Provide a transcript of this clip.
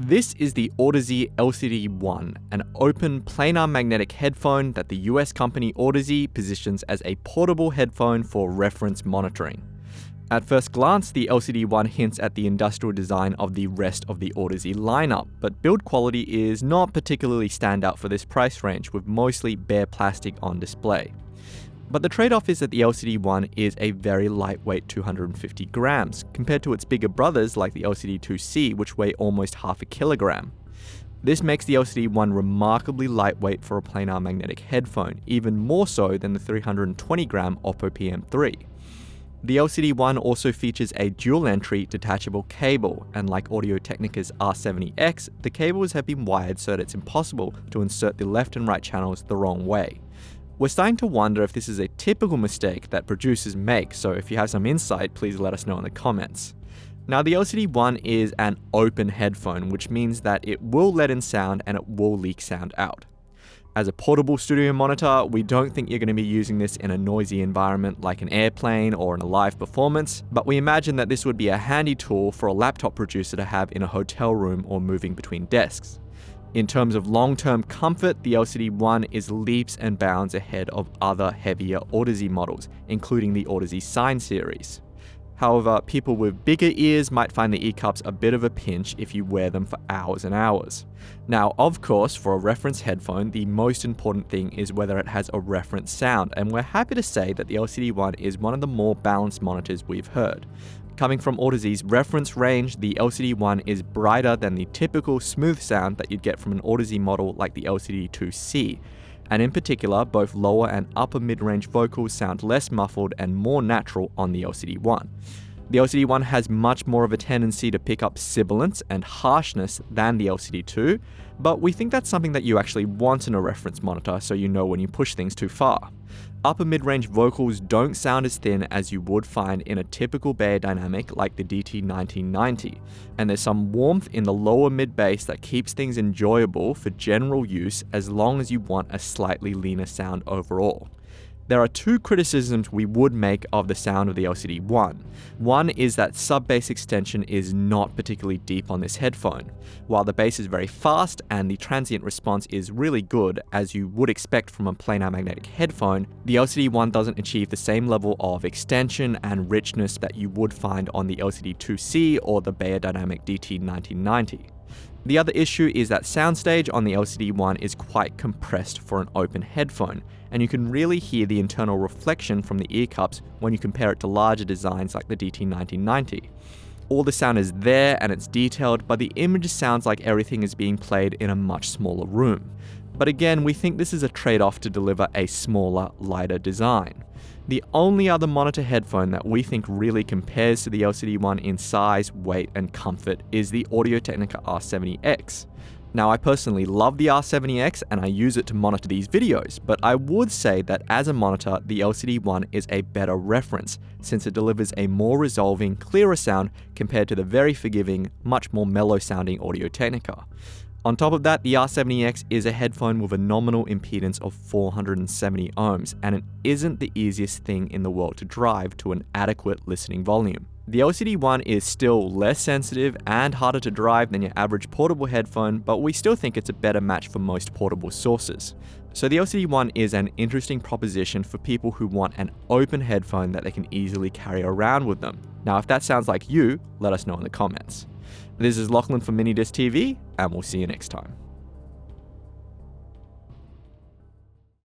This is the Audeze LCD-1, an open planar magnetic headphone that the US company Audeze positions as a portable headphone for reference monitoring. At first glance, the LCD-1 hints at the industrial design of the rest of the Audeze lineup, but build quality is not particularly standout for this price range, with mostly bare plastic on display. But the trade-off is that the LCD-1 is a very lightweight 250 grams, compared to its bigger brothers like the LCD-2C, which weigh almost half a kilogram. This makes the LCD-1 remarkably lightweight for a planar magnetic headphone, even more so than the 320-gram Oppo PM3. The LCD-1 also features a dual-entry detachable cable, and like Audio-Technica's R70X, the cables have been wired so that it's impossible to insert the left and right channels the wrong way. We're starting to wonder if this is a typical mistake that producers make, so if you have some insight, please let us know in the comments. Now, the LCD-1 is an open headphone, which means that it will let in sound and it will leak sound out. As a portable studio monitor, we don't think you're going to be using this in a noisy environment like an airplane or in a live performance, but we imagine that this would be a handy tool for a laptop producer to have in a hotel room or moving between desks. In terms of long-term comfort, the LCD-1 is leaps and bounds ahead of other heavier Audeze models, including the Audeze Sign series. However, people with bigger ears might find the ear-cups a bit of a pinch if you wear them for hours and hours. Now, of course, for a reference headphone, the most important thing is whether it has a reference sound, and we're happy to say that the LCD-1 is one of the more balanced monitors we've heard. Coming from Audeze's reference range, the LCD-1 is brighter than the typical smooth sound that you'd get from an Audeze model like the LCD-2C, and in particular, both lower and upper mid-range vocals sound less muffled and more natural on the LCD-1. The LCD-1 has much more of a tendency to pick up sibilance and harshness than the LCD-2, but we think that's something that you actually want in a reference monitor so you know when you push things too far. Upper mid-range vocals don't sound as thin as you would find in a typical Bayer dynamic like the DT1990, and there's some warmth in the lower mid-bass that keeps things enjoyable for general use as long as you want a slightly leaner sound overall. There are two criticisms we would make of the sound of the LCD-1. One is that sub-bass extension is not particularly deep on this headphone. While the bass is very fast and the transient response is really good, as you would expect from a planar magnetic headphone, the LCD-1 doesn't achieve the same level of extension and richness that you would find on the LCD-2C or the Bayer Dynamic DT1990. The other issue is that Soundstage on the LCD-1 is quite compressed for an open headphone, and you can really hear the internal reflection from the ear cups when you compare it to larger designs like the DT1990. All the sound is there and it's detailed, but the image sounds like everything is being played in a much smaller room. But again, we think this is a trade-off to deliver a smaller, lighter design. The only other monitor headphone that we think really compares to the LCD-1 in size, weight, and comfort is the Audio-Technica R70X. Now, I personally love the R70X and I use it to monitor these videos, but I would say that as a monitor, the LCD-1 is a better reference, since it delivers a more resolving, clearer sound compared to the very forgiving, much more mellow-sounding Audio-Technica. On top of that, the R70X is a headphone with a nominal impedance of 470 ohms, and it isn't the easiest thing in the world to drive to an adequate listening volume. The LCD-1 is still less sensitive and harder to drive than your average portable headphone, but we still think it's a better match for most portable sources. So the LCD-1 is an interesting proposition for people who want an open headphone that they can easily carry around with them. Now, if that sounds like you, let us know in the comments. This is Lachlan from Minidisc TV, and we'll see you next time.